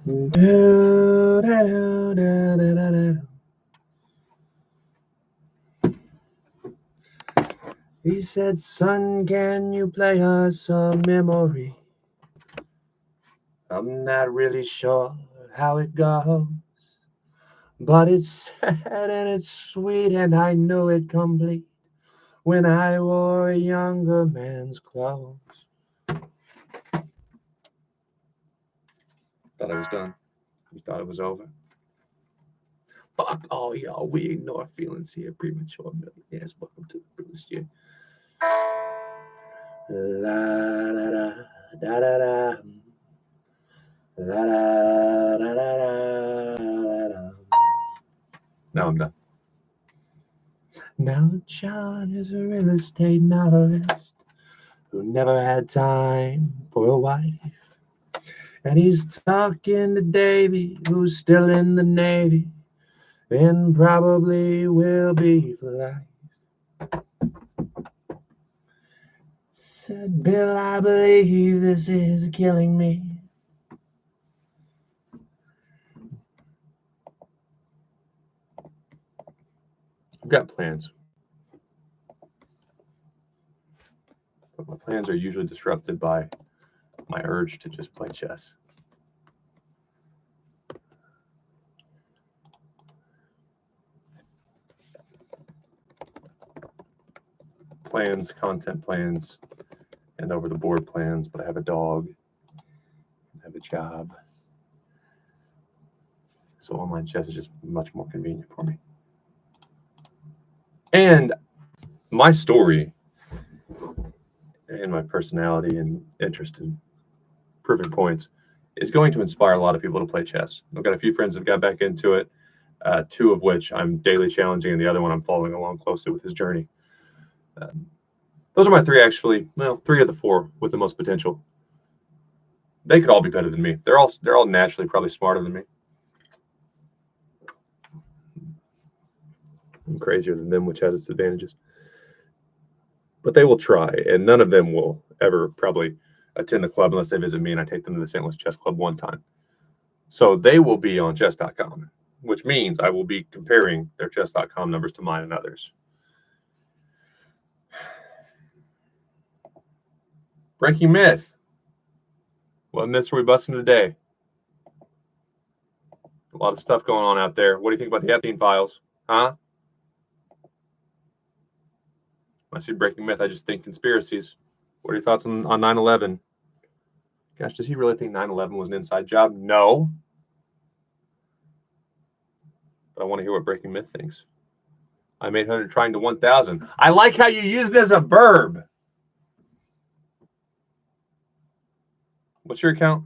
He said, son, can you play us a memory? I'm not really sure how it goes, but it's sad and it's sweet, and I know it complete when I wore a younger man's clothes. Thought I was done. You thought it was over. Fuck all y'all. We ignore feelings here. Premature millionaires. Welcome to the realest year. La da da da da da. La da da da da da. Now I'm done. Now John is a real estate novelist who never had time for a wife. And he's talking to Davy, who's still in the Navy and probably will be for life. Said Bill, I believe this is killing me. I've got plans. But my plans are usually disrupted by my urge to just play chess. Plans, content plans, and over the board plans, but I have a dog, I have a job. So online chess is just much more convenient for me. And my story and my personality and interest in proving points is going to inspire a lot of people to play chess. I've got a few friends that got back into it, two of which I'm daily challenging, and the other one I'm following along closely with his journey. Those are my three, actually. Well, three of the four with the most potential. They could all be better than me. They're all naturally probably smarter than me. I'm crazier than them, which has its advantages. But they will try, and none of them will ever probably attend the club unless they visit me and I take them to the St. Louis Chess Club one time. So they will be on chess.com, which means I will be comparing their chess.com numbers to mine and others. Breaking myth. What myths are we busting today? A lot of stuff going on out there. What do you think about the Epstein files? Huh? When I see breaking myth, I just think conspiracies. What are your thoughts on 9/11? Gosh, does he really think 9/11 was an inside job? No. But I want to hear what breaking myth thinks. I'm 800 trying to 1,000. I like how you use it as a verb. What's your account?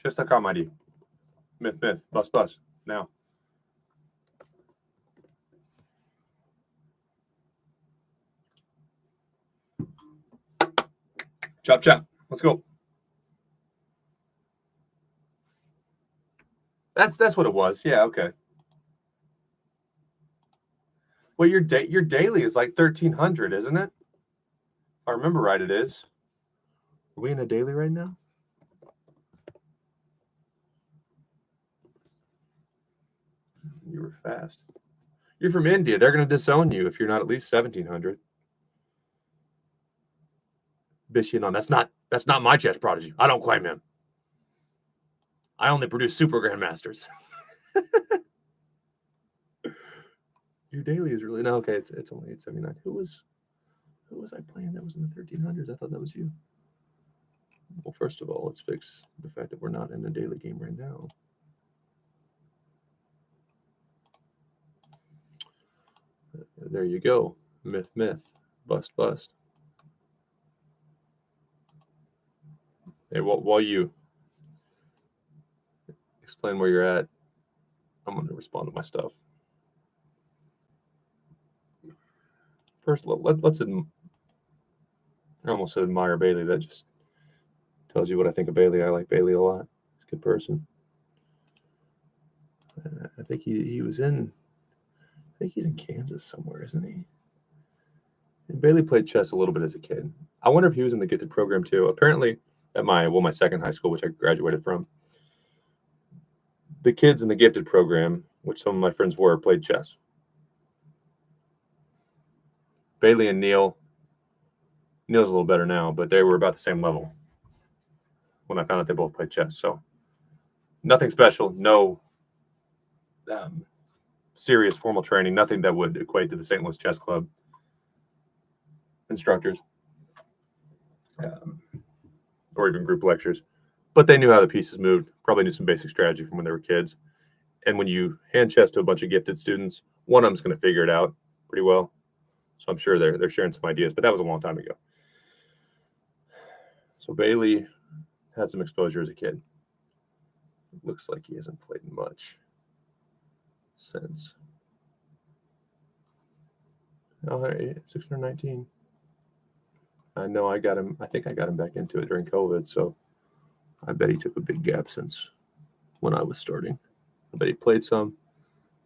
Chess.com ID. Myth, bust. Now. Chop. Let's go. That's what it was. Yeah, okay. Well, your daily is like 1,300, isn't it? If I remember right, it is. Are we in a daily right now? You were fast. You're from India. They're going to disown you if you're not at least 1,700. Bishinon, that's not my chess prodigy. I don't claim him. I only produce super grandmasters. Your daily is really okay. It's only 879. Who was I playing that was in the 1,300s? I thought that was you. Well, first of all, let's fix the fact that we're not in a daily game right now. There you go. Myth, bust. Hey, while you explain where you're at, I'm going to respond to my stuff. First, let's I almost said admire Bailey. That just tells you what I think of Bailey. I like Bailey a lot. He's a good person. I think he was in. I think he's in Kansas somewhere, isn't he? And Bailey played chess a little bit as a kid. I wonder if he was in the gifted program too. Apparently, at my second high school, which I graduated from. The kids in the gifted program, which some of my friends were, played chess. Bailey and Neil's a little better now, but they were about the same level when I found out they both played chess. So nothing special, no serious formal training, nothing that would equate to the St. Louis Chess Club instructors or even group lectures. But they knew how the pieces moved, probably knew some basic strategy from when they were kids. And when you hand chess to a bunch of gifted students, one of them's going to figure it out pretty well. So I'm sure they're sharing some ideas, but that was a long time ago. So Bailey had some exposure as a kid. It looks like he hasn't played much since. 619. I know I think I got him back into it during COVID, so I bet he took a big gap since when I was starting. I bet he played some.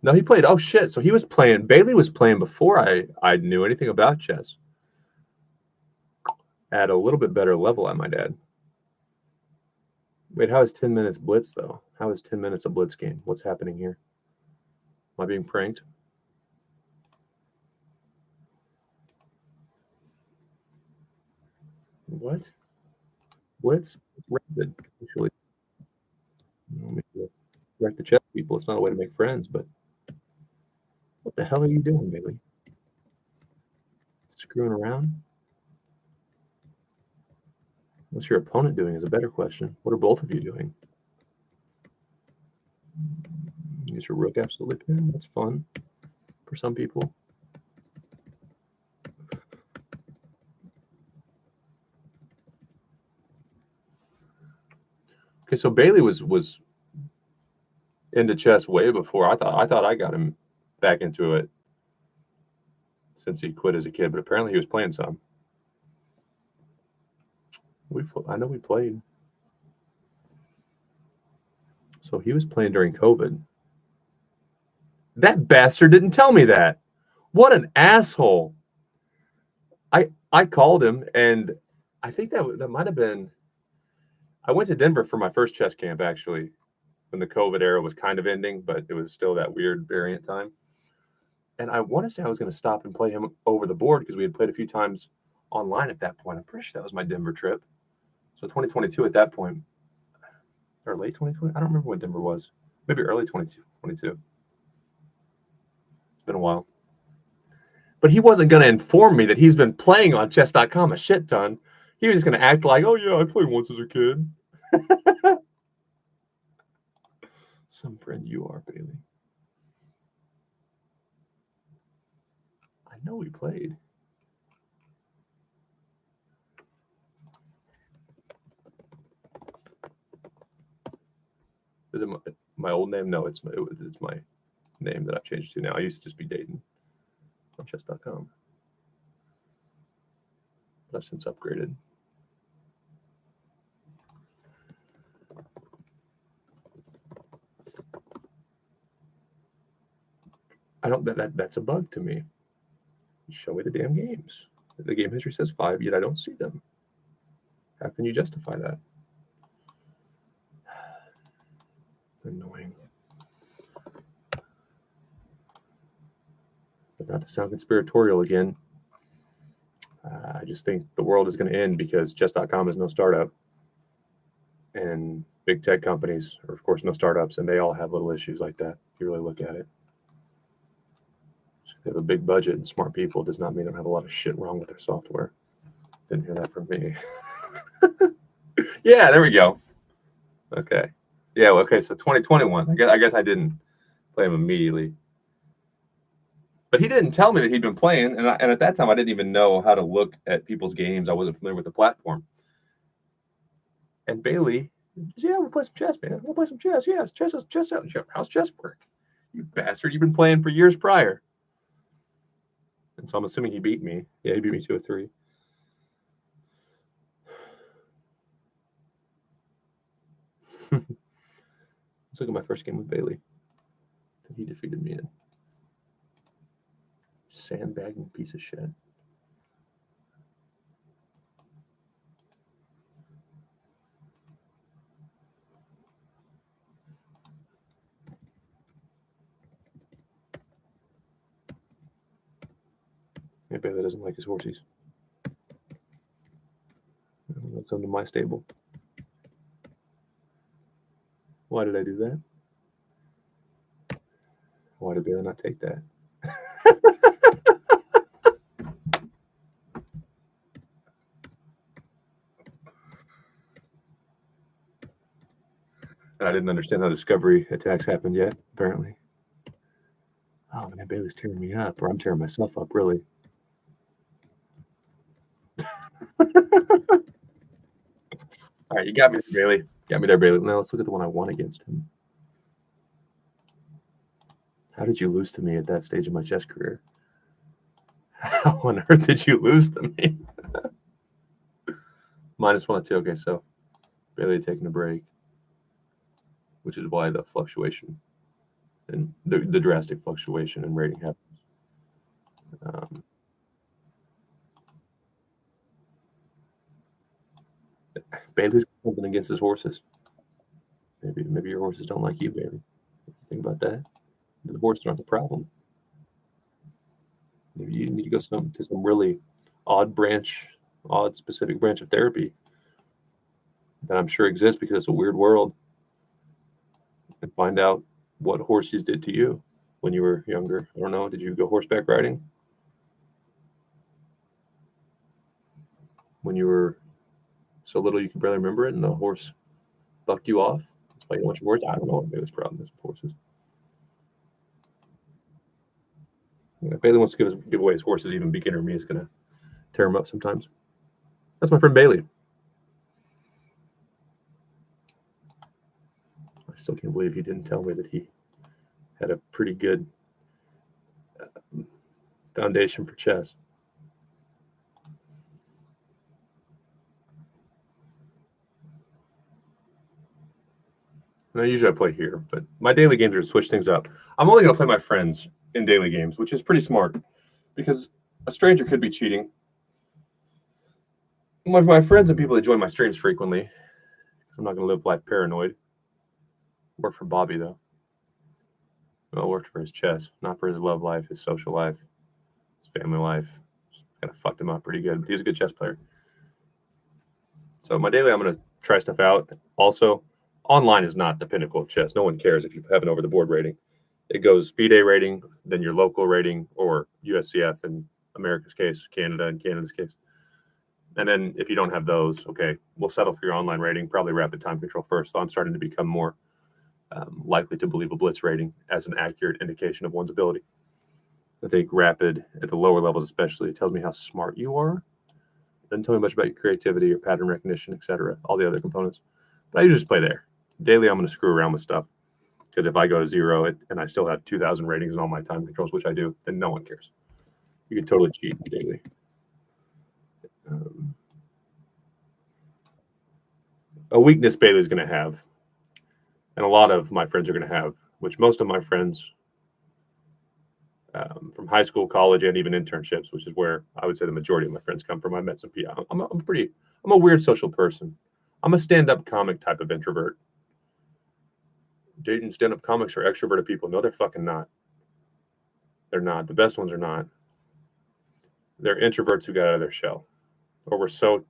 No, he played. Oh, shit. So he was playing. Bailey was playing before I knew anything about chess. At a little bit better level, I might add. Wait, how is 10 minutes Blitz, though? How is 10 minutes a Blitz game? What's happening here? Am I being pranked? What? Blitz? It's rapid, actually. Correct the chess people. It's not a way to make friends, but what the hell are you doing, Bailey? Screwing around? What's your opponent doing is a better question. What are both of you doing? Use your rook absolutely pin. That's fun for some people. Okay, so Bailey was into chess way before. I thought I got him back into it since he quit as a kid, but apparently he was playing some. I know we played. So he was playing during COVID. That bastard didn't tell me that. What an asshole. I called him, and I think that might have been. I went to Denver for my first chess camp, actually, when the COVID era was kind of ending, but it was still that weird variant time. And I want to say I was going to stop and play him over the board because we had played a few times online at that point. I'm pretty sure that was my Denver trip. So 2022 at that point, or late 2020. I don't remember when Denver was. Maybe early 2022. It's been a while. But he wasn't going to inform me that he's been playing on chess.com a shit ton. He was just going to act like, oh, yeah, I played once as a kid. Some friend you are, Bailey. I know we played. Is it my old name? No, it's my name that I've changed to now. I used to just be Dayton on chess.com. But I've since upgraded. That's a bug to me. Show me the damn games. The game history says 5, yet I don't see them. How can you justify that? Annoying. But not to sound conspiratorial again, I just think the world is going to end because chess.com is no startup. And big tech companies are, of course, no startups, and they all have little issues like that, if you really look at it. They have a big budget and smart people does not mean they have a lot of shit wrong with their software. Didn't hear that from me. Yeah, there we go. Okay. Yeah, okay, so 2021. I guess I didn't play him immediately. But he didn't tell me that he'd been playing, and at that time, I didn't even know how to look at people's games. I wasn't familiar with the platform. And Bailey, yeah, we'll play some chess, man. We'll play some chess. Yes, chess. How's chess work? You bastard, you've been playing for years prior. And so I'm assuming he beat me. Yeah, he beat me 2-3. Let's look at my first game with Bailey that he defeated me in. Sandbagging piece of shit. Yeah, Bailey doesn't like his horses. They'll come to my stable. Why did I do that? Why did Bailey not take that? And I didn't understand how discovery attacks happened yet, apparently. Oh man, Bailey's tearing me up, or I'm tearing myself up, really. All right, you got me there, Bailey. Got me there, Bailey. Now let's look at the one I won against him. How did you lose to me at that stage of my chess career? How on earth did you lose to me? -1 and 2. Okay, so Bailey taking a break, which is why the fluctuation and the drastic fluctuation in rating happens. Bailey's got something against his horses. Maybe your horses don't like you, Bailey. Think about that. The horses aren't the problem. Maybe you need to go to some really odd specific branch of therapy that I'm sure exists because it's a weird world, and find out what horses did to you when you were younger. I don't know. Did you go horseback riding when you were so little you could barely remember it, and the horse bucked you off? That's why you don't want your horse. I don't know what Bailey's problem is with horses. If Bailey wants to give away his horses, even beginner me is going to tear him up sometimes. That's my friend Bailey. I still can't believe he didn't tell me that he had a pretty good foundation for chess. And usually I play here, but my daily games are to switch things up. I'm only going to play my friends in daily games, which is pretty smart because a stranger could be cheating. One of my friends and people that join my streams frequently, because I'm not going to live life paranoid. Work for Bobby, though. Well, worked for his chess, not for his love life, his social life, his family life. Just kind of fucked him up pretty good, but he's a good chess player. So my daily, I'm going to try stuff out. Also, online is not the pinnacle of chess. No one cares if you have an over-the-board rating. It goes FIDE rating, then your local rating, or USCF in America's case, Canada in Canada's case. And then if you don't have those, okay, we'll settle for your online rating, probably rapid time control first. So I'm starting to become more likely to believe a Blitz rating as an accurate indication of one's ability. I think rapid at the lower levels especially tells me how smart you are. Doesn't tell me much about your creativity, your pattern recognition, etc., all the other components. But I usually just play there. Daily, I'm going to screw around with stuff. Because if I go to 0 and I still have 2,000 ratings in all my time controls, which I do, then no one cares. You can totally cheat daily. A weakness Bailey's going to have, and a lot of my friends are going to have, which most of my friends from high school, college, and even internships, which is where I would say the majority of my friends come from. I met some people. I'm a weird social person. I'm a stand-up comic type of introvert. Dating stand-up comics are extroverted people. No, they're fucking not. They're not. The best ones are not. They're introverts who got out of their shell, or were so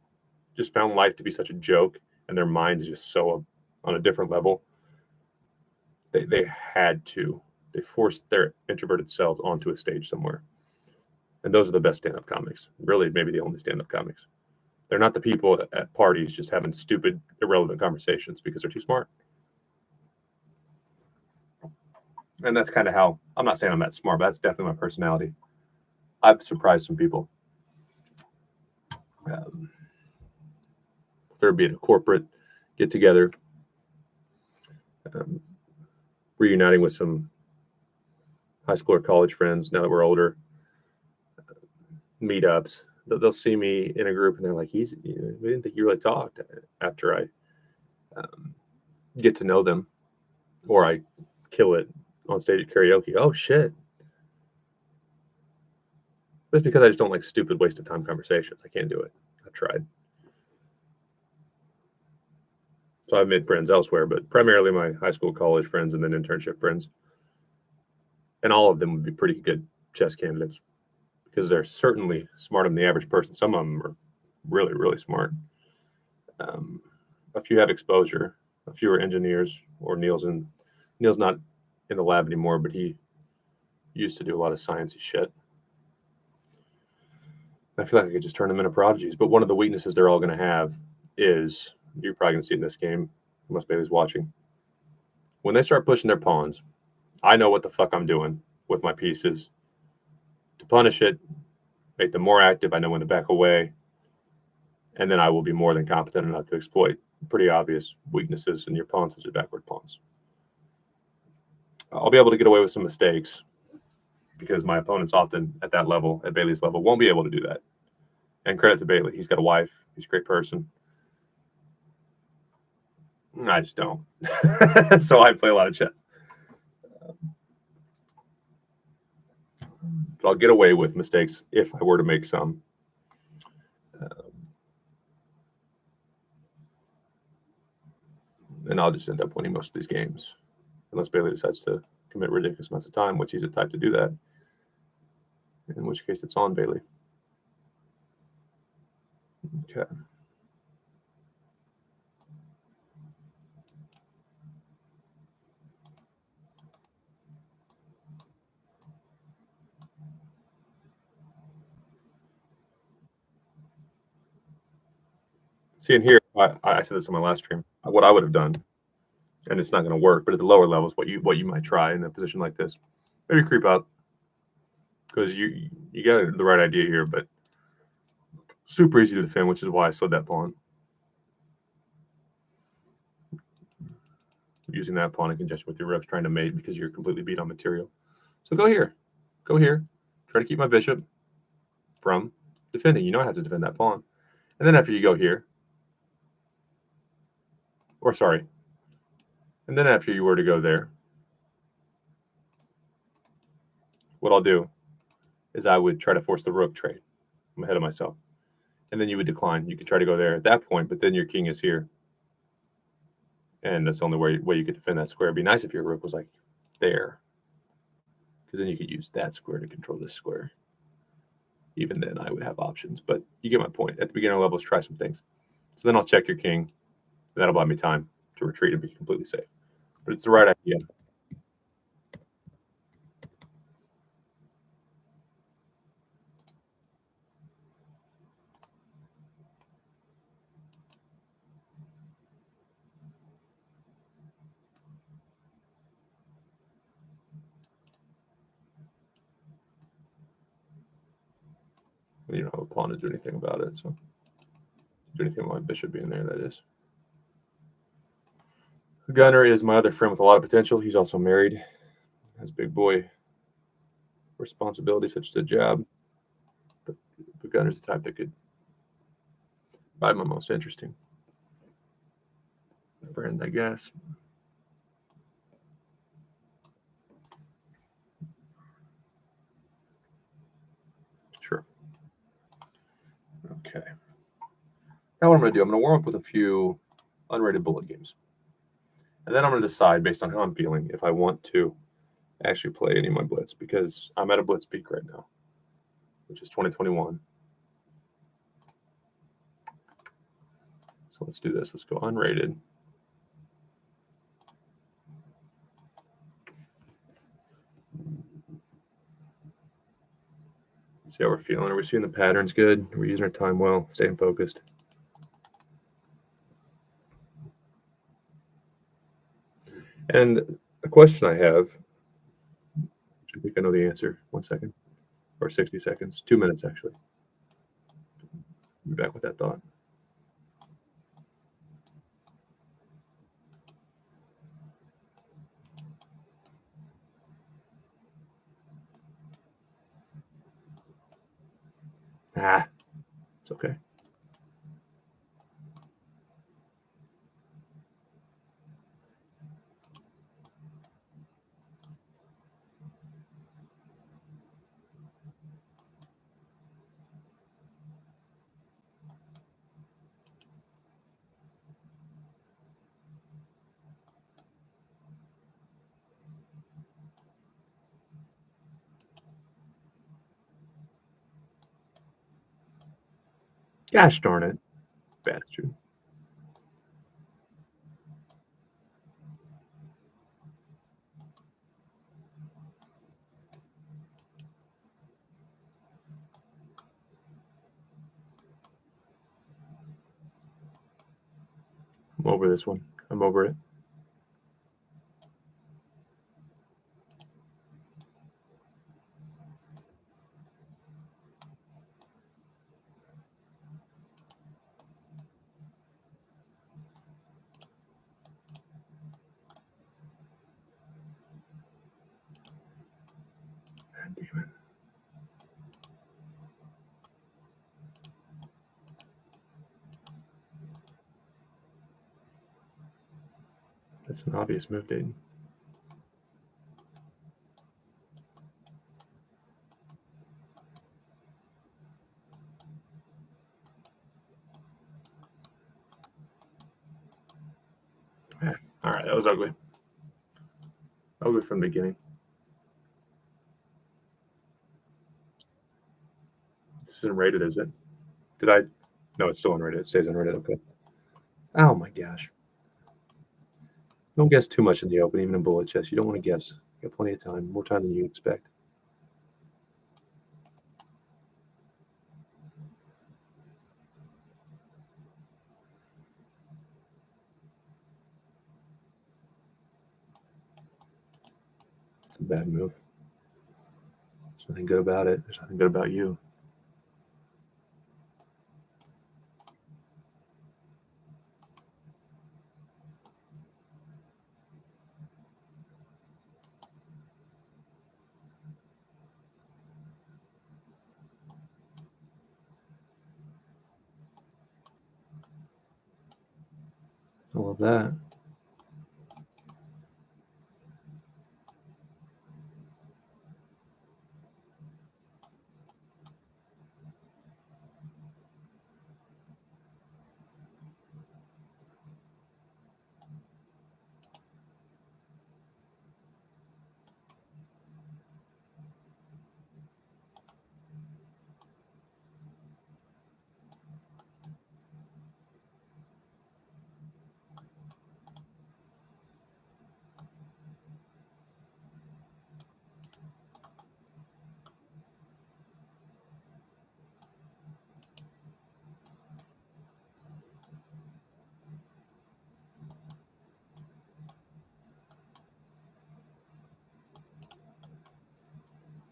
just found life to be such a joke, and their mind is just so on a different level. They had to. They forced their introverted selves onto a stage somewhere. And those are the best stand-up comics. Really, maybe the only stand-up comics. They're not the people at parties just having stupid, irrelevant conversations because they're too smart. And that's kind of how, I'm not saying I'm that smart, but that's definitely my personality. I've surprised some people. There be at a corporate get-together, reuniting with some high school or college friends now that we're older, meetups. They'll see me in a group and they're like, we didn't think you really talked after I get to know them, or I kill it on stage at karaoke. Oh, shit. But it's because I just don't like stupid waste of time conversations. I can't do it. I've tried. So I've made friends elsewhere, but primarily my high school, college friends, and then internship friends. And all of them would be pretty good chess candidates because they're certainly smarter than the average person. Some of them are really, really smart. A few have exposure. A few are engineers, or Neil's not in the lab anymore, but he used to do a lot of sciencey shit. I feel like I could just turn them into prodigies. But one of the weaknesses they're all going to have is, you're probably going to see it in this game, unless Bailey's watching. When they start pushing their pawns, I know what the fuck I'm doing with my pieces to punish it, make them more active. I know when to back away, and then I will be more than competent enough to exploit pretty obvious weaknesses in your pawns, such as backward pawns. I'll be able to get away with some mistakes because my opponents often at that level, at Bailey's level, won't be able to do that. And credit to Bailey. He's got a wife. He's a great person. I just don't. So I play a lot of chess. But I'll get away with mistakes if I were to make some. And I'll just end up winning most of these games. Unless Bailey decides to commit ridiculous amounts of time, which he's the type to do that. In which case it's on Bailey. Okay. See, in here, I said this on my last stream. What I would have done, and it's not going to work, but at the lower levels, what you might try in a position like this, maybe creep out, because you got the right idea here, but super easy to defend, which is why I slid that pawn. Using that pawn in conjunction with your rooks, trying to mate because you're completely beat on material. So go here, try to keep my bishop from defending. You know I have to defend that pawn, and then after you go here. Or sorry. And then after you were to go there, what I'll do is I would try to force the rook trade. I'm ahead of myself. And then you would decline. You could try to go there at that point, but then your king is here. And that's the only way you could defend that square. It'd be nice if your rook was like there. Because then you could use that square to control this square. Even then, I would have options. But you get my point. At the beginner levels, try some things. So then I'll check your king. That'll buy me time to retreat and be completely safe. But it's the right idea. You don't have a pawn to do anything about it, so do anything with my bishop being there, that is. Gunner is my other friend with a lot of potential. He's also married, has big boy responsibilities such as a job. But Gunner's the type that could buy my most interesting friend, I guess. Sure. Okay. Now what I'm going to do, I'm going to warm up with a few unrated bullet games. And then I'm going to decide, based on how I'm feeling, if I want to actually play any of my Blitz, because I'm at a Blitz peak right now, which is 2021. So let's do this. Let's go unrated. See how we're feeling. Are we seeing the patterns good? Are we using our time well? Staying focused. And a question I have, which I think I know the answer. 1 second. Or 60 seconds. 2 minutes, actually. Be back with that thought. It's okay. Gosh darn it, bastard. I'm over this one. I'm over it. God damn it. That's an obvious move, Dayton. All right, that was ugly. Ugly from the beginning. This isn't rated, is it? Did I? No, it's still unrated. It stays unrated. Okay. Oh my gosh. Don't guess too much in the open, even in bullet chess. You don't want to guess. You got plenty of time, more time than you expect. It's a bad move. There's nothing good about it. There's nothing good about you. I love that.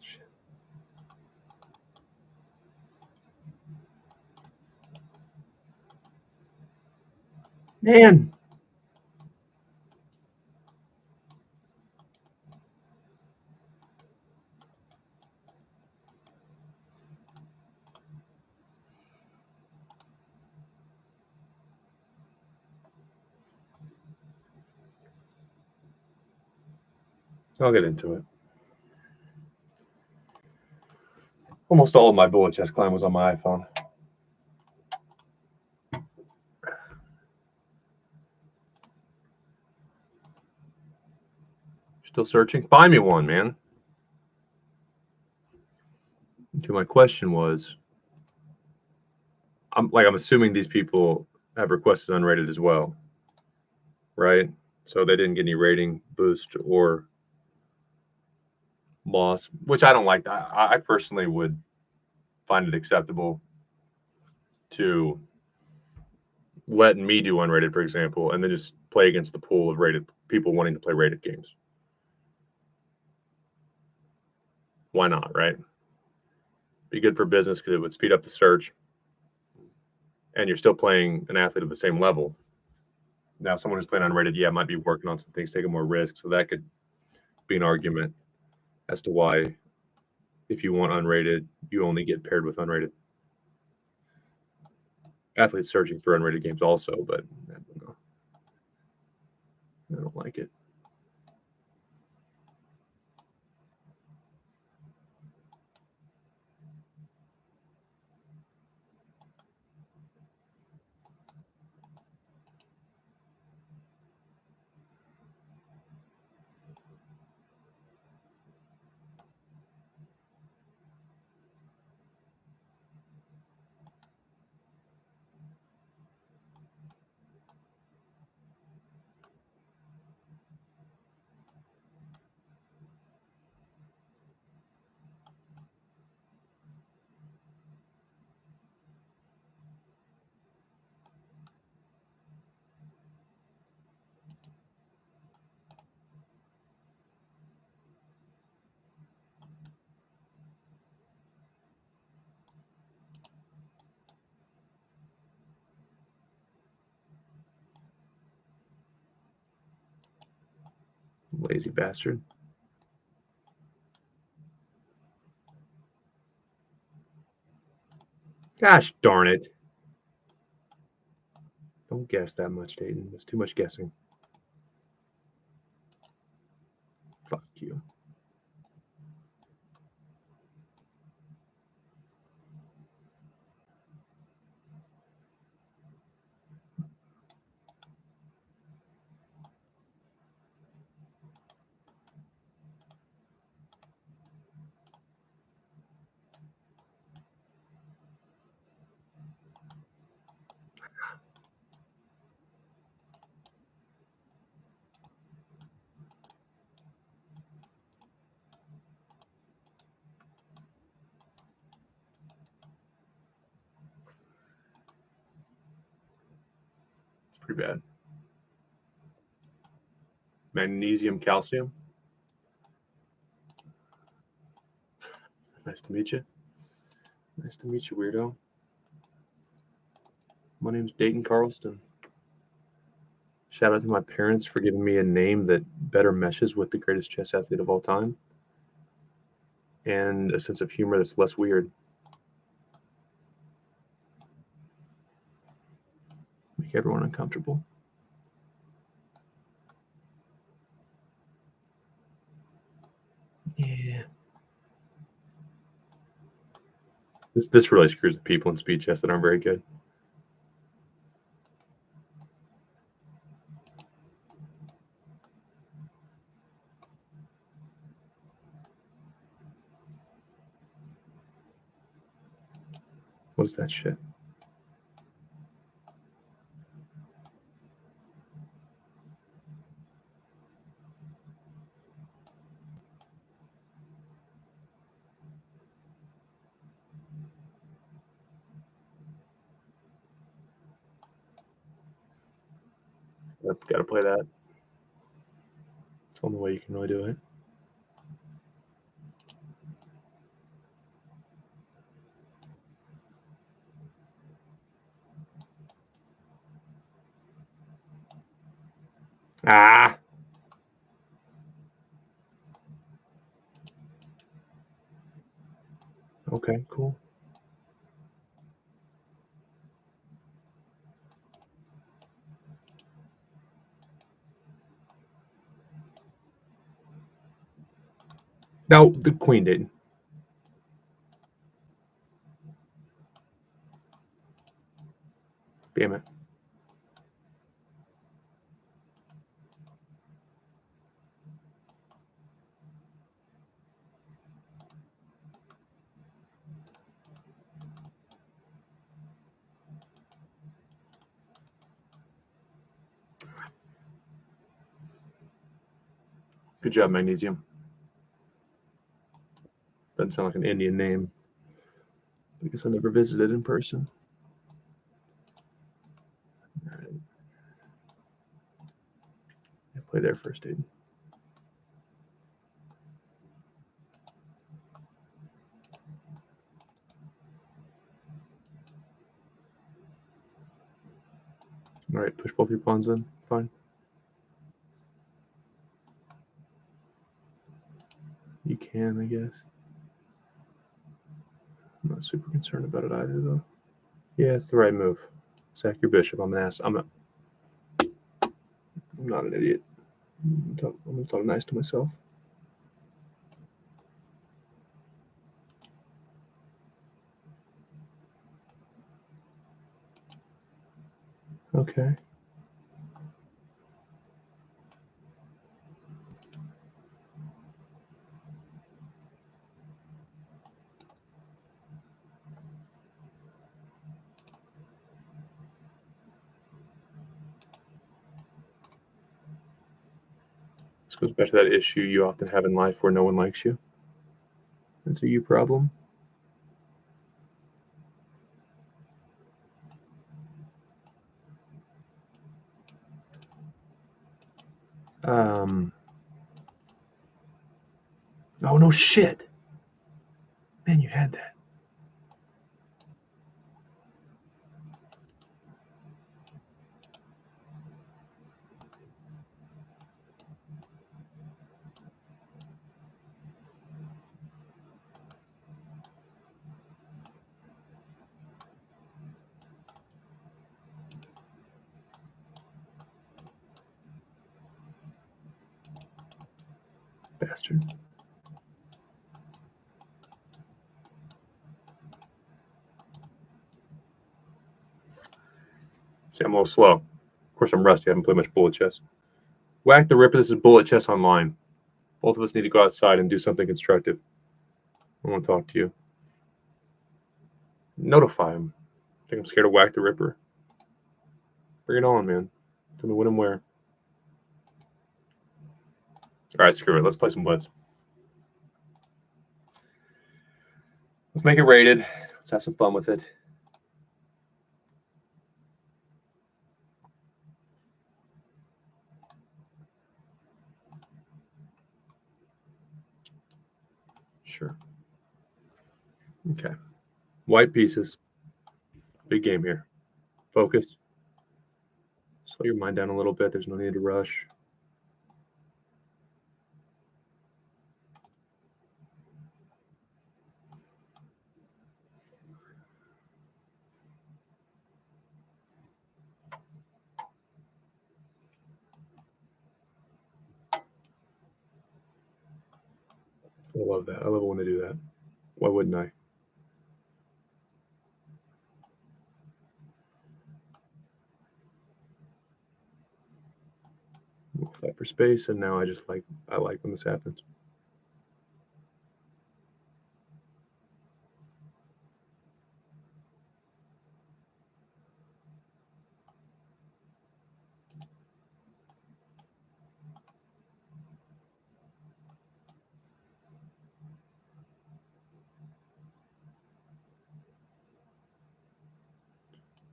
Shit. Man. I'll get into it. Almost all of my bullet chess climb was on my iPhone. Still searching? Buy me one, man. Okay, my question was, I'm assuming these people have requested unrated as well, right? So they didn't get any rating boost or loss, which I don't like. I personally would find it acceptable to let me do unrated, for example, and then just play against the pool of rated people wanting to play rated games. Why not, right? Be good for business because it would speed up the search, and you're still playing an athlete of the same level. Now, someone who's playing unrated, yeah, might be working on some things, taking more risks, so that could be an argument as to why, if you want unrated, you only get paired with unrated athletes searching for unrated games also, but I don't know. I don't like it. Lazy bastard. Gosh darn it. Don't guess that much, Dayton. That's too much guessing. Fuck you. It's pretty bad. Magnesium, calcium. Nice to meet you. Nice to meet you, weirdo. My name's Dayton Carlston. Shout out to my parents for giving me a name that better meshes with the greatest chess athlete of all time and a sense of humor that's less weird. Make everyone uncomfortable. Yeah. This really screws the people in speed chess that aren't very good. What is that shit? I've got to play that. It's the only way you can really do it. Ah! Okay, cool. No, the queen didn't. Damn it. Good job, Magnesium. Doesn't sound like an Indian name. I guess I never visited in person. All right. Yeah, play there first, dude. All right, push both your pawns in. Fine. You can, I guess. I'm not super concerned about it either, though. Yeah, it's the right move. Sack your bishop. I'm an ass. I'm not an idiot. I'm gonna talk nice to myself. Okay. This goes back to that issue you often have in life where no one likes you. It's a you problem. Oh no shit. Man, you had that. bastard. See, I'm a little slow. Of course, I'm rusty. I haven't played much bullet chess. Whack the Ripper. This is bullet chess online. Both of us need to go outside and do something constructive. I want to talk to you. Notify him. Think I'm scared of Whack the Ripper? Bring it on, man. Tell me when and where. All right, screw it. Let's play some Blitz. Let's make it rated. Let's have some fun with it. Sure. Okay. White pieces. Big game here. Focus. Slow your mind down a little bit. There's no need to rush. I love that. I love it when they do that. Why wouldn't I? We'll fight for space, and now I like when this happens.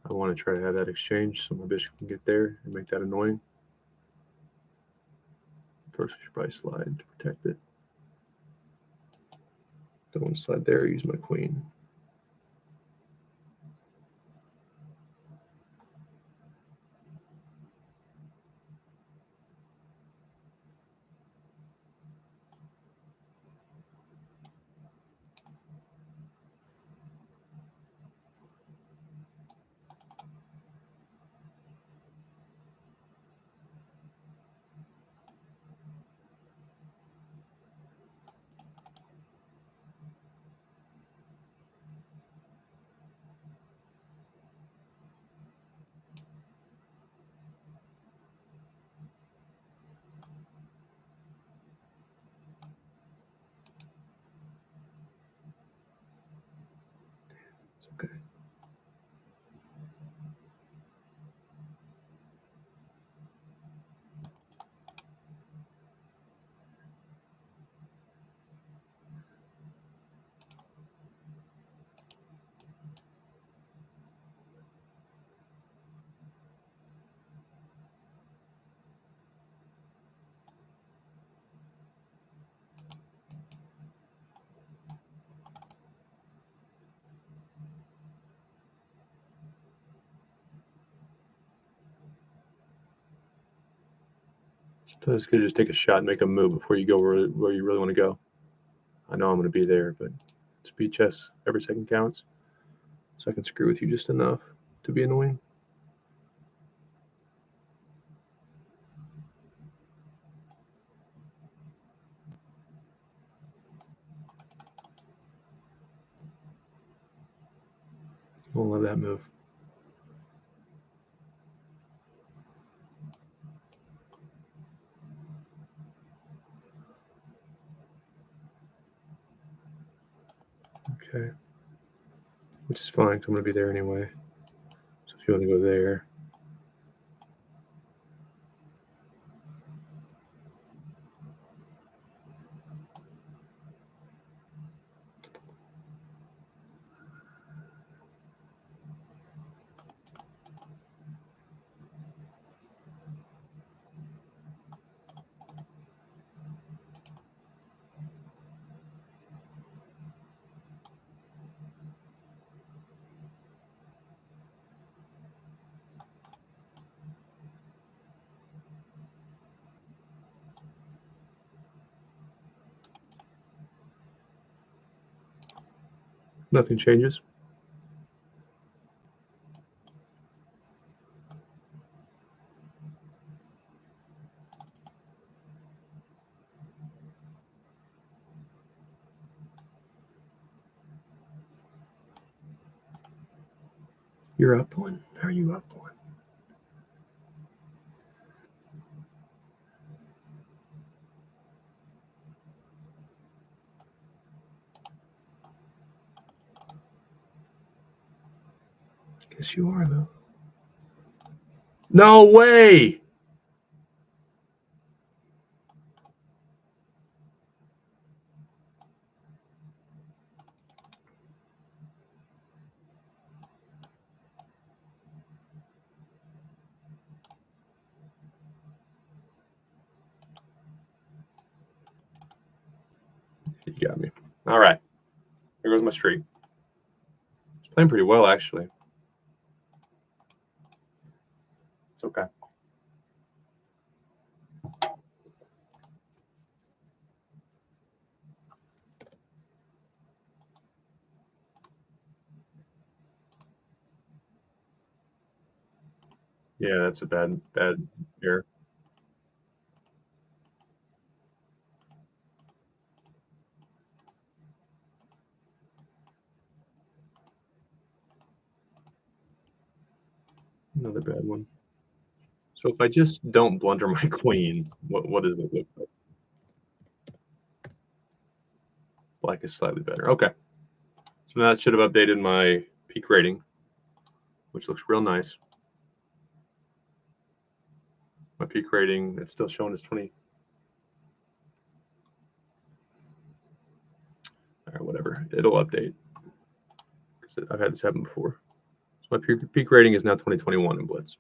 I want to try to have that exchange so my bishop can get there and make that annoying. First, I should probably slide to protect it. Don't want to slide there. Use my queen. It's okay. So it's good to just take a shot and make a move before you go where you really want to go. I know I'm going to be there, but speed chess, every second counts. So I can screw with you just enough to be annoying. I love that move. Okay. Which is fine because I'm going to be there anyway. So if you want to go there. Nothing changes. You're up one. How are you up one? Guess you are, though. No way! You got me. All right. There goes my streak. It's playing pretty well, actually. It's okay. Yeah, that's a bad error. Another bad one. So if I just don't blunder my queen, what does it look like? Black is slightly better. Okay. So now that should have updated my peak rating, which looks real nice. My peak rating, it's still showing as 20. All right, whatever. It'll update. I've had this happen before. So my peak rating is now 2021 in Blitz.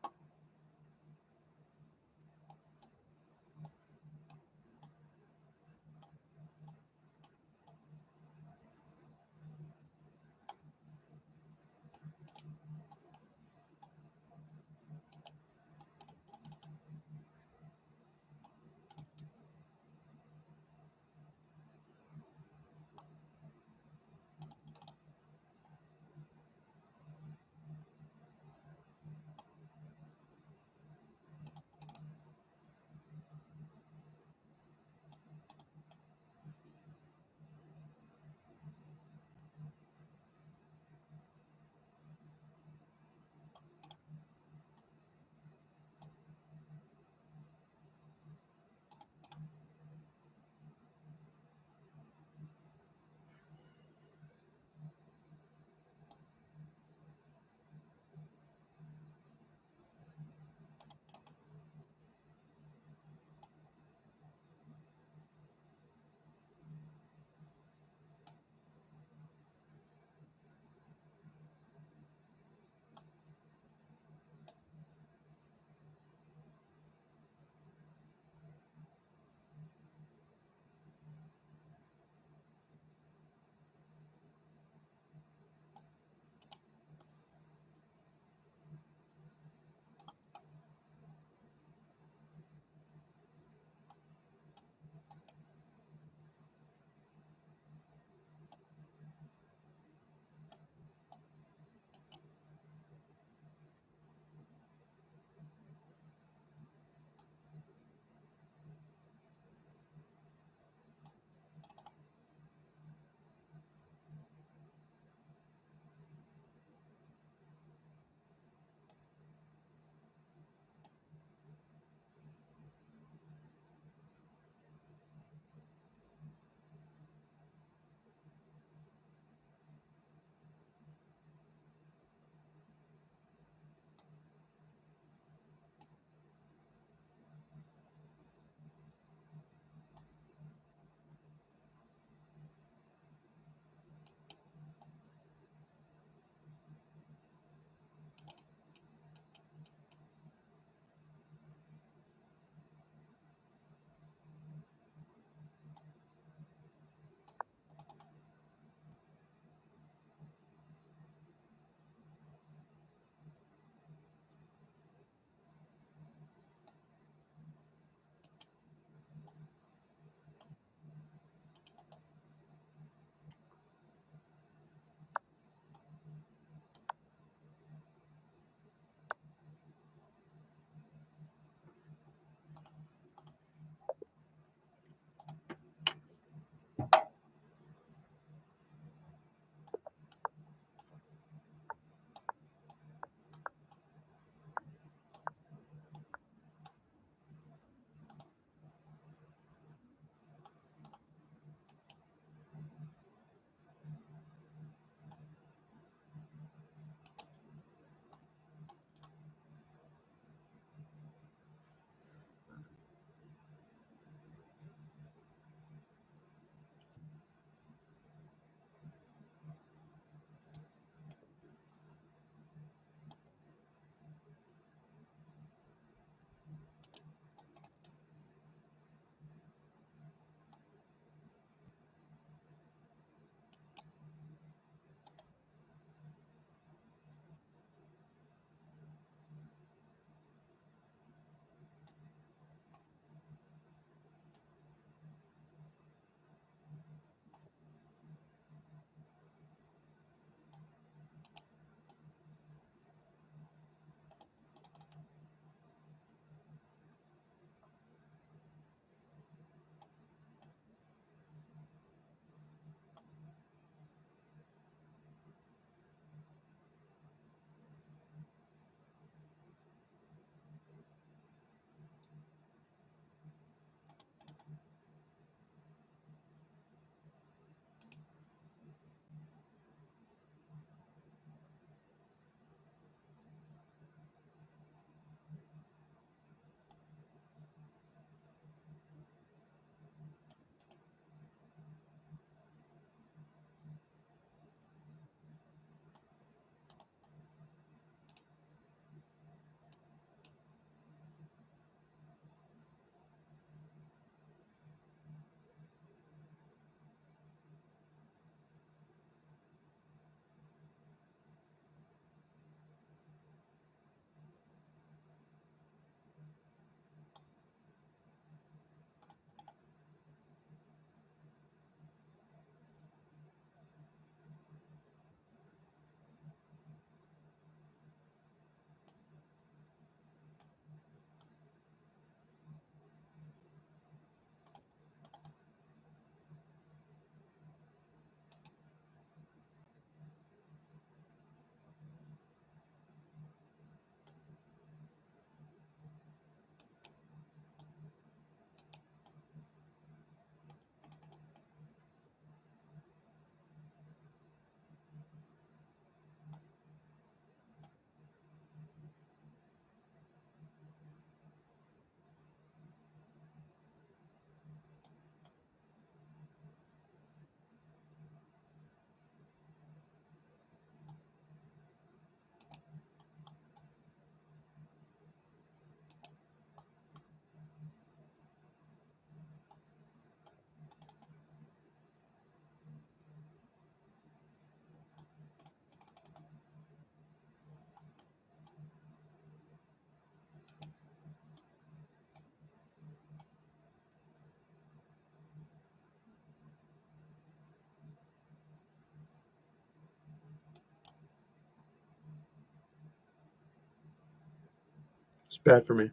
It's bad for me.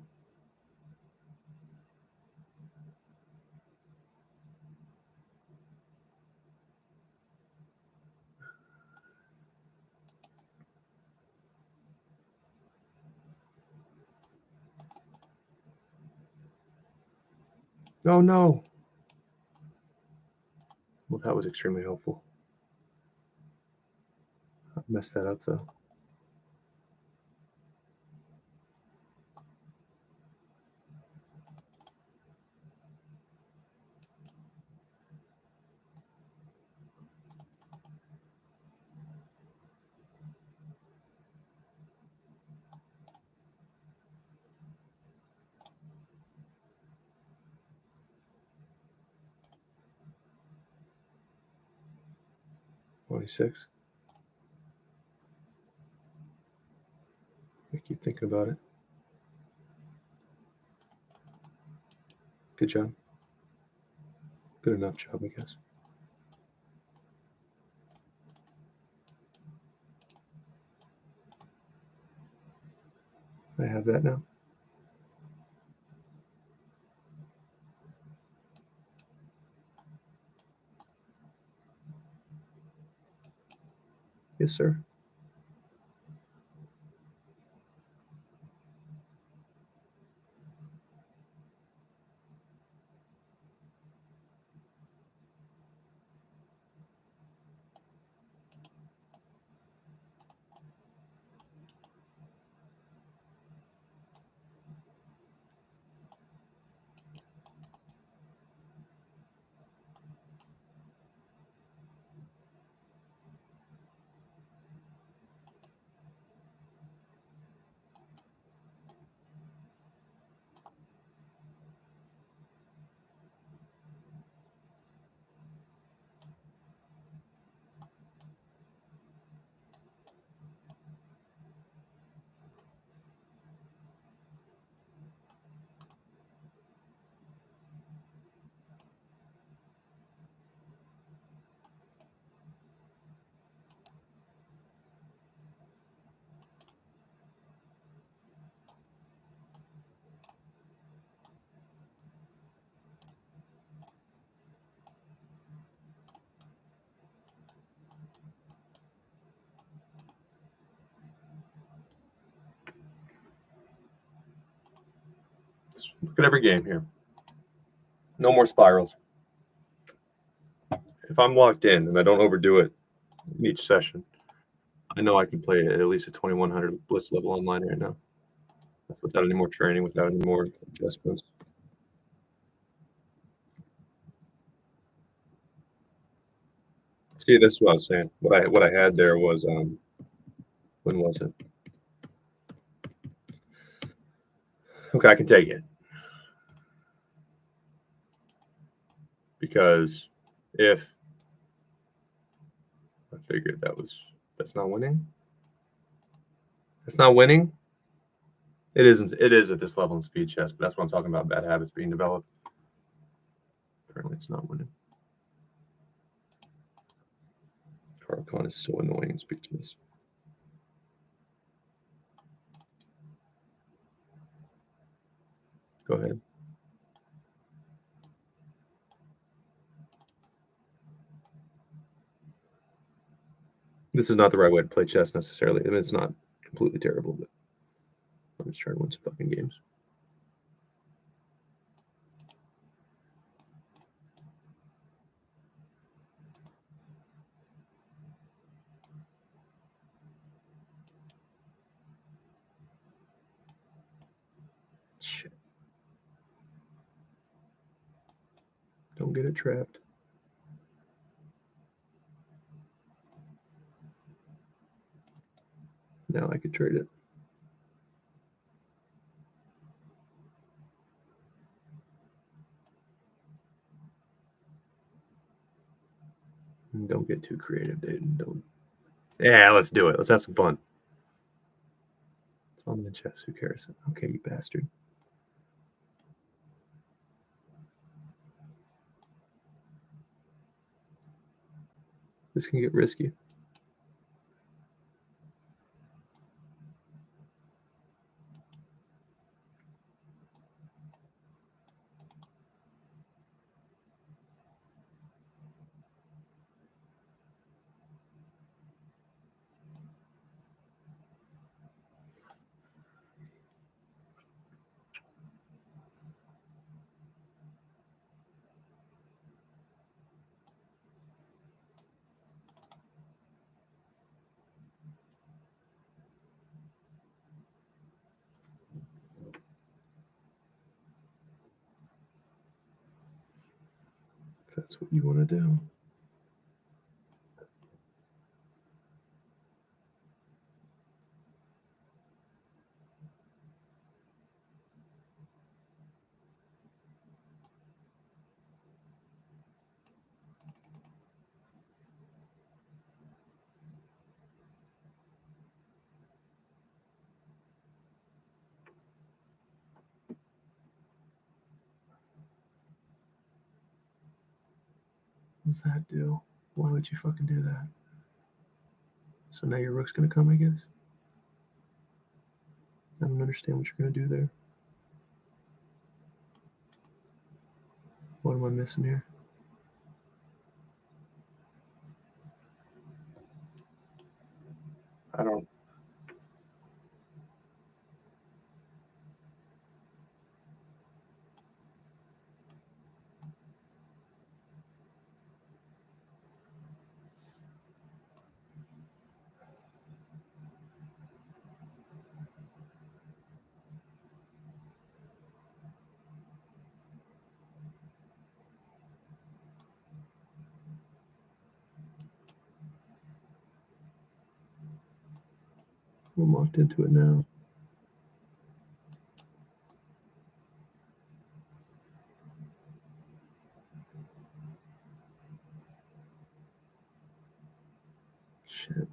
Oh, no. Well, that was extremely helpful. I messed that up, though. $26. I keep thinking about it. Good job. Good enough job, I guess. I have that now. Yes, sir. Let's look at every game here. No more spirals. If I'm locked in and I don't overdo it in each session, I know I can play at least a 2100 Blitz level online right now. That's without any more training, without any more adjustments. See, this is what I was saying. What I had there was when was it? Okay, I can take it. Because if I figured that's not winning. That's not winning. It isn't. It is at this level in speed chess, but that's what I'm talking about. Bad habits being developed. Apparently, it's not winning. Carl Khan is so annoying in speed chess. Go ahead. This is not the right way to play chess necessarily. I mean, it's not completely terrible, but I'm just trying to win some fucking games. Shit. Don't get it trapped. Now I could trade it. Don't get too creative, dude. Don't. Yeah, let's do it. Let's have some fun. It's on the chess. Who cares? Okay, you bastard. This can get risky. If that's what you want to do. What does that do? Why would you fucking do that? So now your rook's gonna come, I guess? I don't understand what you're gonna do there. What am I missing here? I don't. I'm locked into it now. Shit.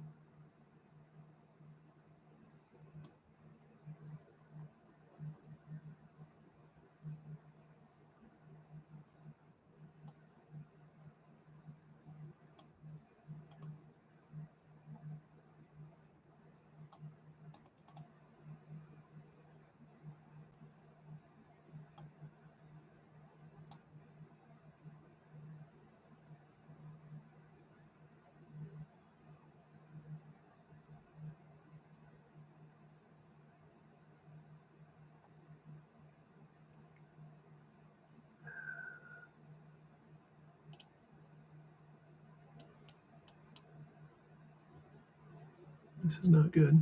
This is not good.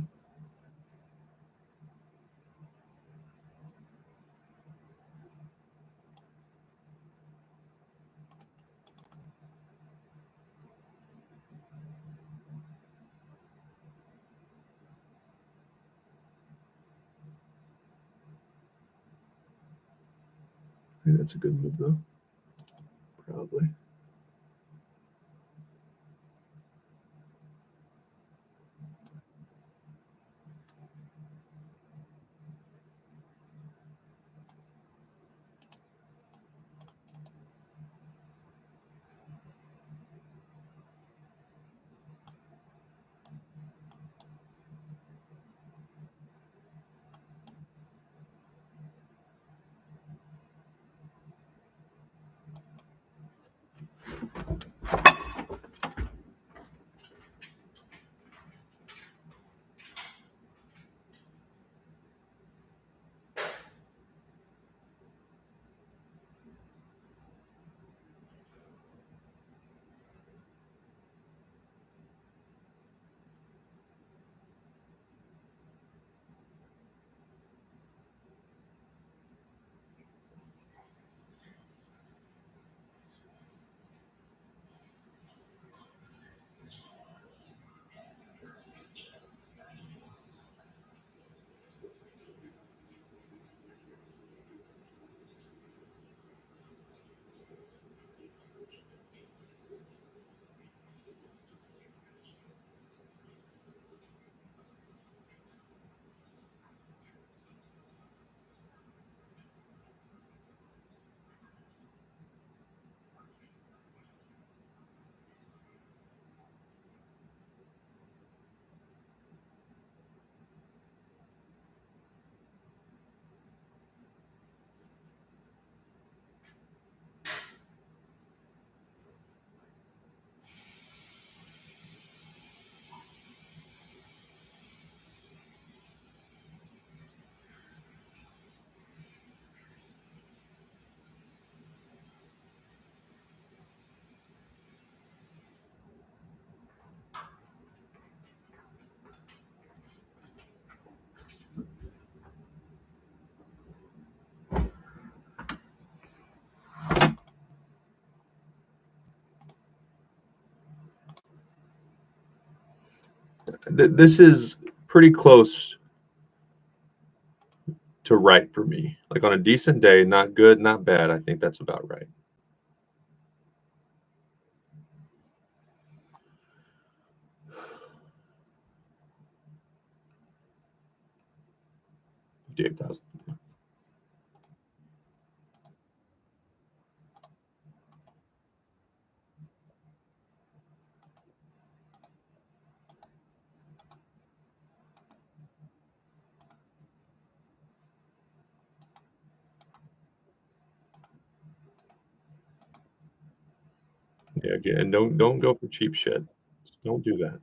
I think that's a good move, though. Probably. This is pretty close to right for me. Like on a decent day, not good, not bad. I think that's about right. $58,000. Yeah, again, don't go for cheap shit. Just don't do that.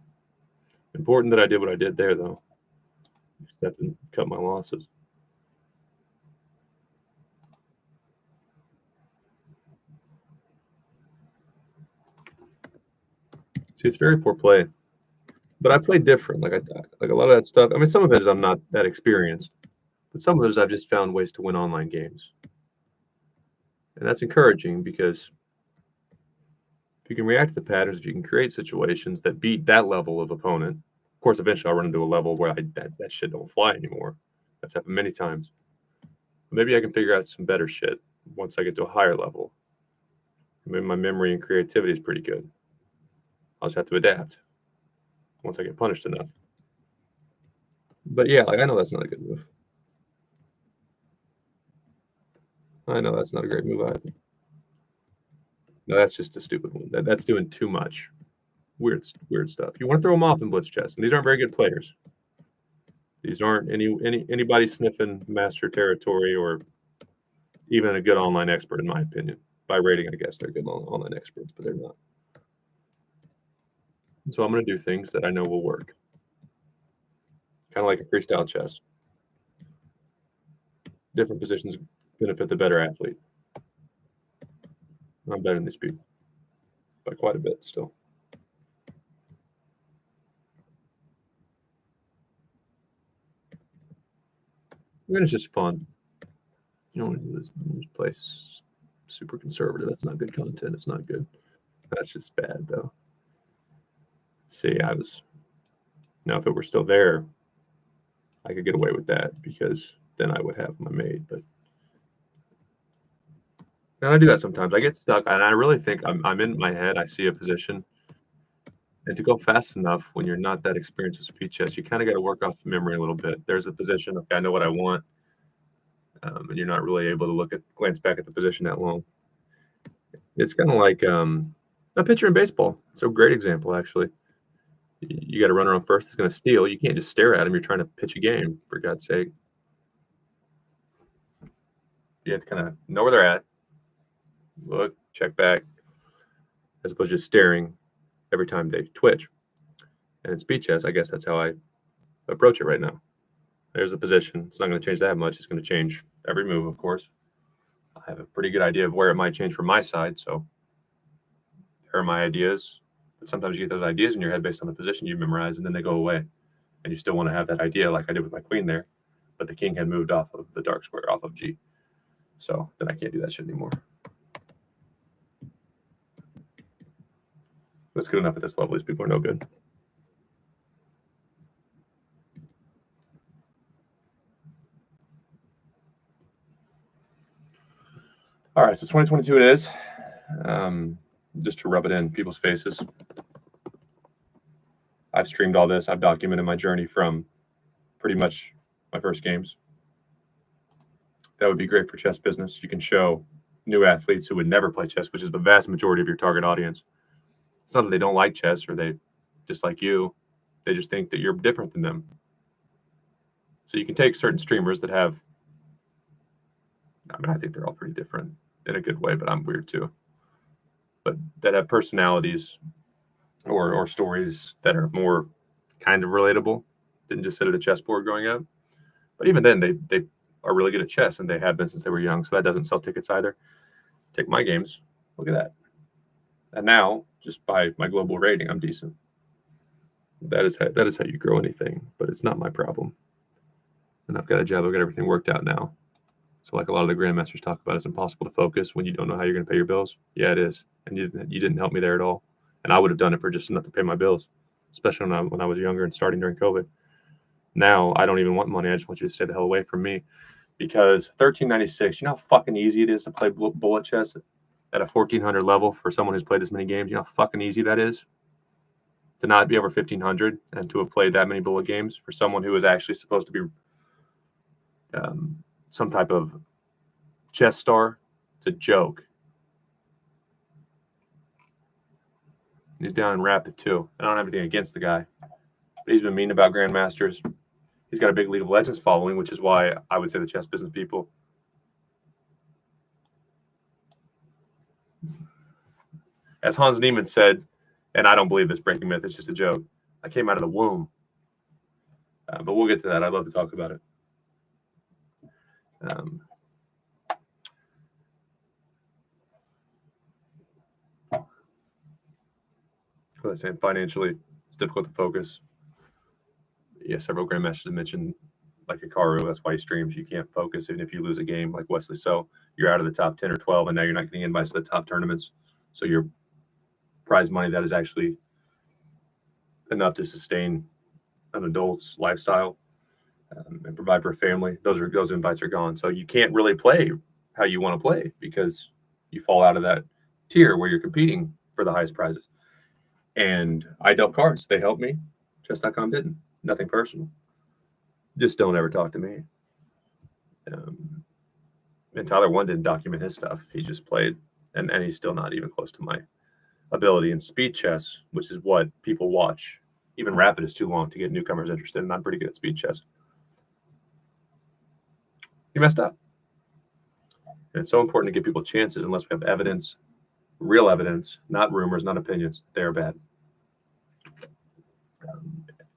Important that I did what I did there, though. Just have to cut my losses. See, it's very poor play, but I play different. Like a lot of that stuff. I mean, some of it is I'm not that experienced, but some of it is I've just found ways to win online games, and that's encouraging because if you can react to the patterns, if you can create situations that beat that level of opponent. Of course, eventually I'll run into a level where that shit don't fly anymore. That's happened many times. Maybe I can figure out some better shit once I get to a higher level. Maybe my memory and creativity is pretty good. I'll just have to adapt once I get punished enough. But yeah, like I know that's not a good move. I know that's not a great move either. No, that's just a stupid one. That's doing too much weird stuff. You want to throw them off in blitz chess, and these aren't very good players. These aren't anybody sniffing master territory or even a good online expert, in my opinion. By rating, I guess they're good online experts, but they're not. So I'm going to do things that I know will work, kind of like a freestyle chess. Different positions benefit the better athlete. I'm better than these people by quite a bit still. I mean, it's just fun. You don't want to do this. Just play super conservative. That's not good content. It's not good. That's just bad, though. See, now if it were still there, I could get away with that because then I would have my maid. But and I do that sometimes. I get stuck, and I really think I'm in my head. I see a position, and to go fast enough when you're not that experienced with speed chess, you kind of got to work off memory a little bit. There's a position. Okay, I know what I want, and you're not really able to glance back at the position that long. It's kind of like a pitcher in baseball. It's a great example, actually. You got a runner on first that's going to steal. You can't just stare at him. You're trying to pitch a game, for God's sake. You have to kind of know where they're at, look, check back, as opposed to just staring every time they twitch. And in speed chess, I guess that's how I approach it right now. There's the position. It's not going to change that much. It's going to change every move, of course. I have a pretty good idea of where it might change from my side, so there are my ideas. But sometimes you get those ideas in your head based on the position you memorize, and then they go away. And you still want to have that idea like I did with my queen there, but the king had moved off of the dark square, off of G. So then I can't do that shit anymore. That's good enough at this level. These people are no good. All right, so 2022 it is. Just to rub it in people's faces. I've streamed all this. I've documented my journey from pretty much my first games. That would be great for chess business. You can show new athletes who would never play chess, which is the vast majority of your target audience. It's not that they don't like chess or they dislike you. They just think that you're different than them. So you can take certain streamers that have, I think they're all pretty different in a good way, but I'm weird too. But that have personalities or stories that are more kind of relatable than just sit at a chessboard growing up. But even then, they are really good at chess, and they have been since they were young. So that doesn't sell tickets either. Take my games. Look at that. And now, just by my global rating, I'm decent. That is how you grow anything, but it's not my problem. And I've got a job. I've got everything worked out now. So like a lot of the grandmasters talk about, it's impossible to focus when you don't know how you're going to pay your bills. Yeah, it is. And you didn't help me there at all. And I would have done it for just enough to pay my bills. especially when I was younger and starting during COVID. Now I don't even want money. I just want you to stay the hell away from me, because $13.96. You know how fucking easy it is to play bullet chess at a 1400 level for someone who's played this many games. You know how fucking easy that is to not be over 1500 and to have played that many bullet games for someone who is actually supposed to be some type of chess star. It's a joke. He's down in Rapid too. I don't have anything against the guy, but he's been mean about Grandmasters. He's got a big League of Legends following, which is why I would say the chess business people. As Hans Niemann said, and I don't believe this breaking myth, it's just a joke, I came out of the womb. But we'll get to that. I'd love to talk about it. What I was saying, financially, it's difficult to focus. Yeah, several grandmasters have mentioned, like Hikaru, that's why he streams. You can't focus even if you lose a game, like Wesley. So you're out of the top 10 or 12, and now you're not getting invites to the top tournaments. So your prize money that is actually enough to sustain an adult's lifestyle and provide for a family, those invites are gone. So you can't really play how you want to play because you fall out of that tier where you're competing for the highest prizes. And I dealt cards. They helped me. Chess.com didn't. Nothing personal. Just don't ever talk to me. And Tyler 1 didn't document his stuff. He just played, and he's still not even close to my ability in speed chess, which is what people watch. Even Rapid is too long to get newcomers interested, and I'm pretty good at speed chess. You messed up. And it's so important to give people chances unless we have evidence, real evidence, not rumors, not opinions. They're bad.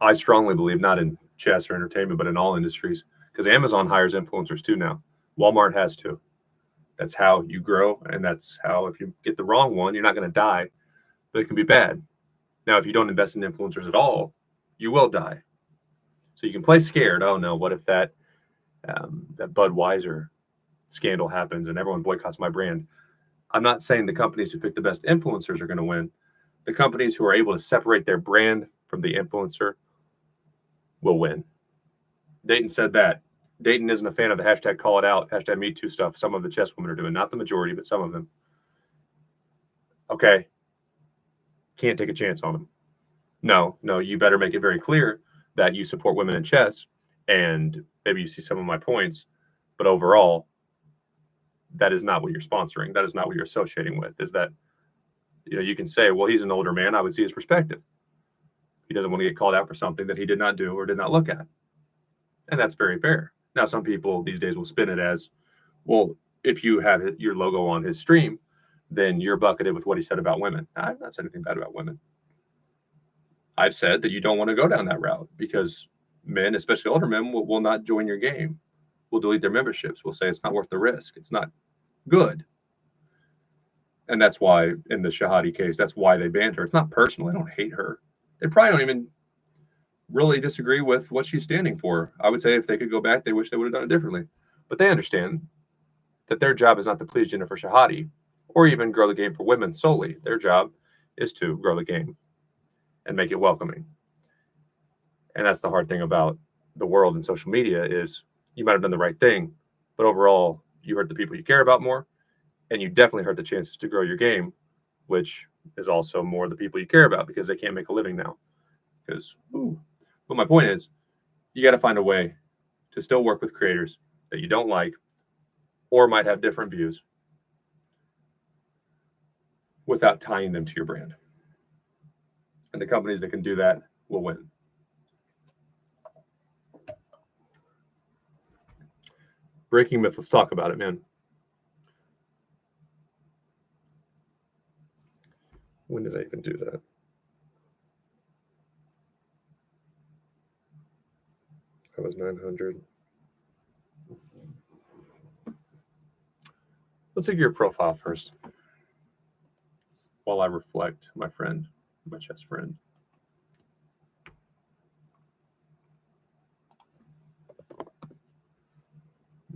I strongly believe, not in chess or entertainment, but in all industries, because Amazon hires influencers too now. Walmart has too. That's how you grow, and that's how, if you get the wrong one, you're not going to die, but it can be bad. Now, if you don't invest in influencers at all, you will die. So you can play scared. Oh no, what if that Budweiser scandal happens and everyone boycotts my brand? I'm not saying the companies who pick the best influencers are going to win. The companies who are able to separate their brand from the influencer will win. Dayton said that. Dayton isn't a fan of the hashtag call it out, hashtag me too stuff some of the chess women are doing. Not the majority, but some of them. Okay. Can't take a chance on them. No, you better make it very clear that you support women in chess, and maybe you see some of my points, but overall, that is not what you're sponsoring. That is not what you're associating with. Is that, you can say, well, he's an older man. I would see his perspective. He doesn't want to get called out for something that he did not do or did not look at. And that's very fair. Now, some people these days will spin it as, well, if you have your logo on his stream, then you're bucketed with what he said about women. I've not said anything bad about women. I've said that you don't want to go down that route because men, especially older men, will not join your game. Will delete their memberships. Will say it's not worth the risk. It's not good. And that's why, in the Shahadi case, that's why they banned her. It's not personal. I don't hate her. They probably don't even really disagree with what she's standing for. I would say if they could go back, they wish they would have done it differently. But they understand that their job is not to please Jennifer Shahadi or even grow the game for women solely. Their job is to grow the game and make it welcoming. And that's the hard thing about the world and social media is you might have done the right thing, but overall, you hurt the people you care about more, and you definitely hurt the chances to grow your game, which is also more the people you care about because they can't make a living now. But my point is, you got to find a way to still work with creators that you don't like or might have different views without tying them to your brand. And the companies that can do that will win. Breaking myth, let's talk about it, man. When does I even do that? That was 900. Let's look at your profile first while I reflect, my friend, my chess friend.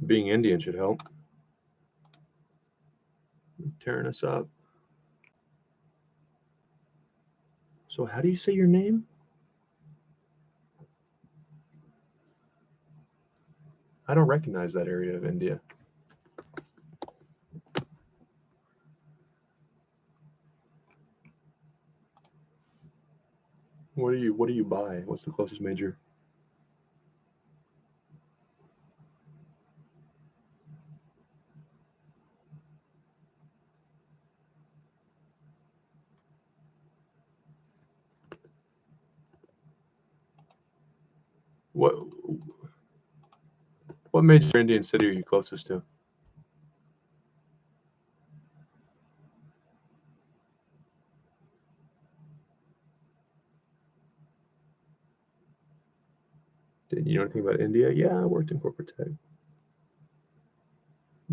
Being Indian should help. Tearing us up. So how do you say your name? I don't recognize that area of India. What do you buy? What's the closest major? What major Indian city are you closest to? Didn't you know anything about India? Yeah, I worked in corporate tech.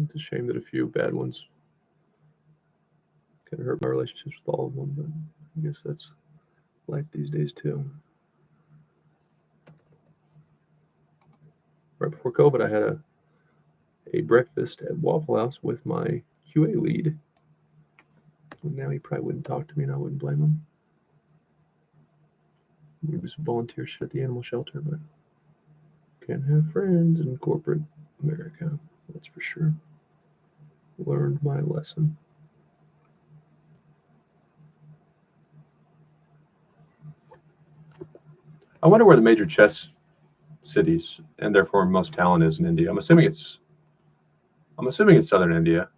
It's a shame that a few bad ones kind of hurt my relationships with all of them, but I guess that's life these days too. Right before COVID, I had a breakfast at Waffle House with my QA lead. And now he probably wouldn't talk to me, and I wouldn't blame him. He was volunteer shit at the animal shelter, but can't have friends in corporate America. That's for sure. Learned my lesson. I wonder where the major chess cities and therefore most talent is in India. I'm assuming it's southern India.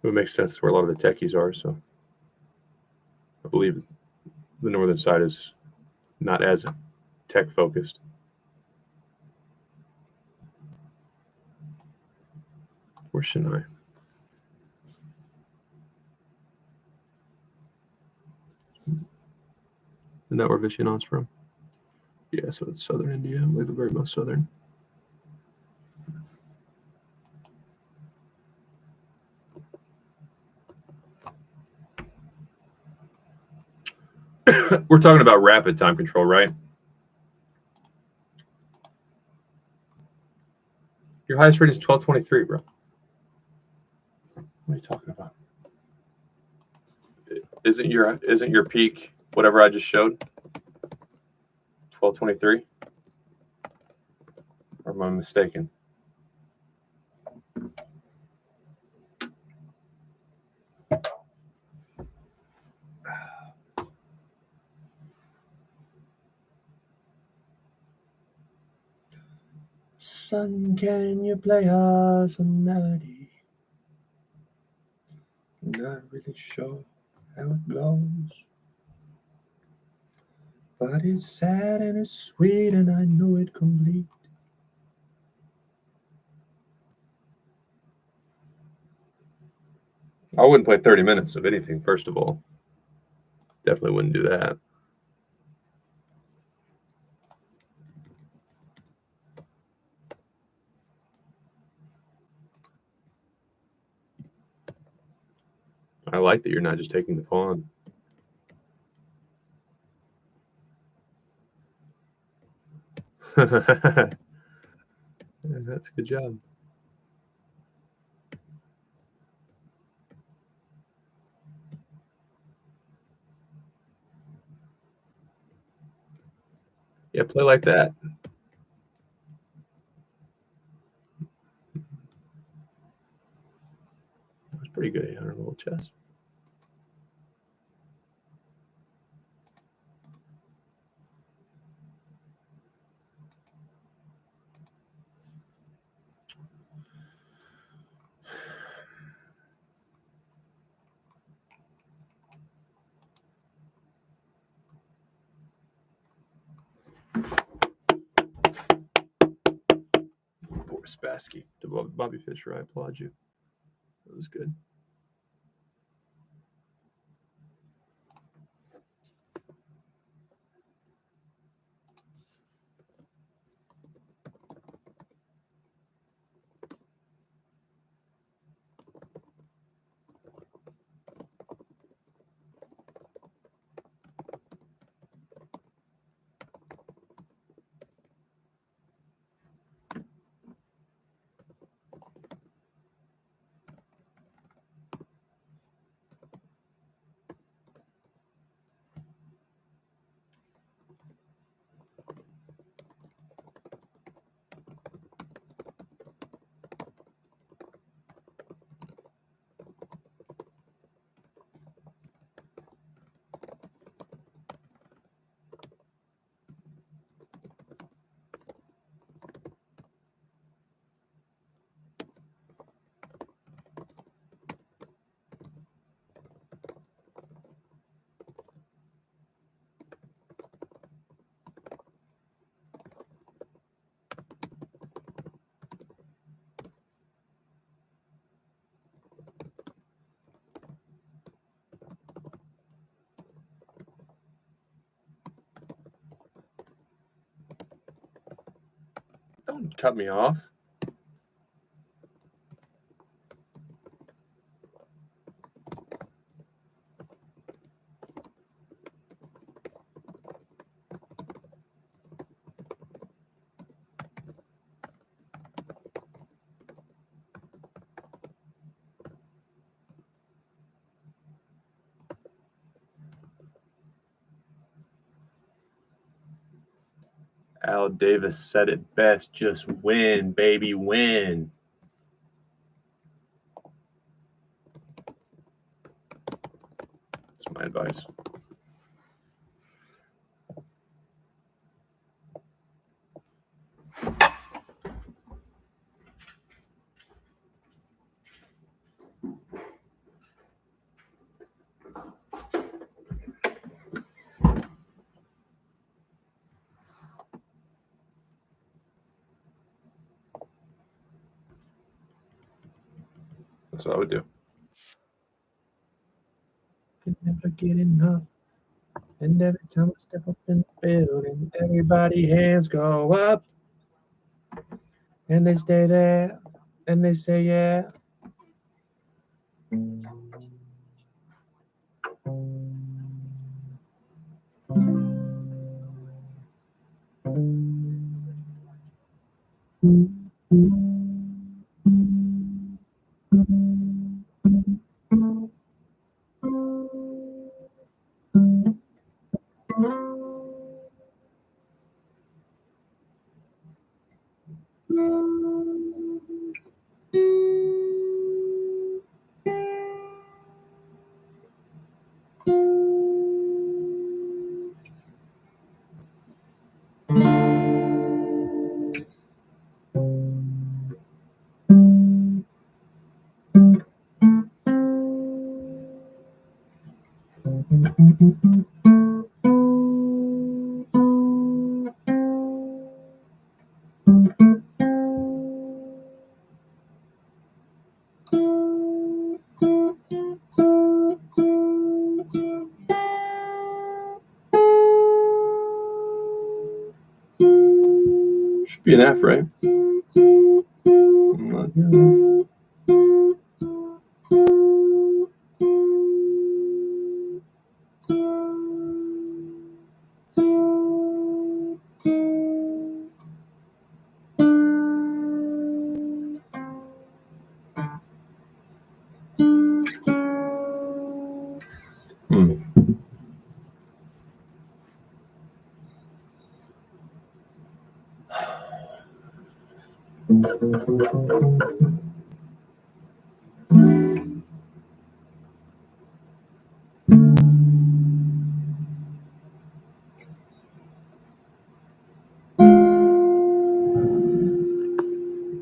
It makes sense where a lot of the techies are. So I believe the northern side is not as tech focused. Where's Chennai? Isn't that where Viswanat's from? Yeah, so it's southern India, like the very most southern. We're talking about rapid time control, right? Your highest rate is 1223, bro. What are you talking about? Isn't your peak whatever I just showed? 1223? Or am I mistaken? Son, can you play us a melody? Not really sure how it goes, but it's sad and it's sweet and I know it complete. I wouldn't play 30 minutes of anything, first of all. Definitely wouldn't do that. I like that you're not just taking the pawn. That's a good job. Yeah, play like that. That was pretty good 800 level chess. Poor Spassky. To Bobby Fischer, I applaud you. That was good. Don't cut me off. Al Davis said it best, just win, baby, win. That's my advice. That's what I would do. Can never get enough. And every time I step up in the building, everybody hands go up. And they stay there. And they say, yeah. Should be an F, right?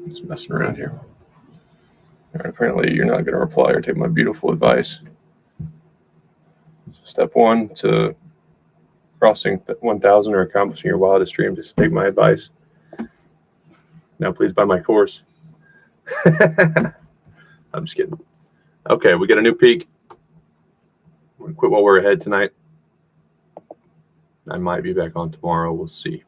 Just messing around here. All right, apparently you're not going to reply or take my beautiful advice. Step one to crossing 1,000 or accomplishing your wildest dream, just take my advice. Now please buy my course. I'm just kidding. Okay, we got a new peak. I'm going to quit while we're ahead tonight. I might be back on tomorrow. We'll see.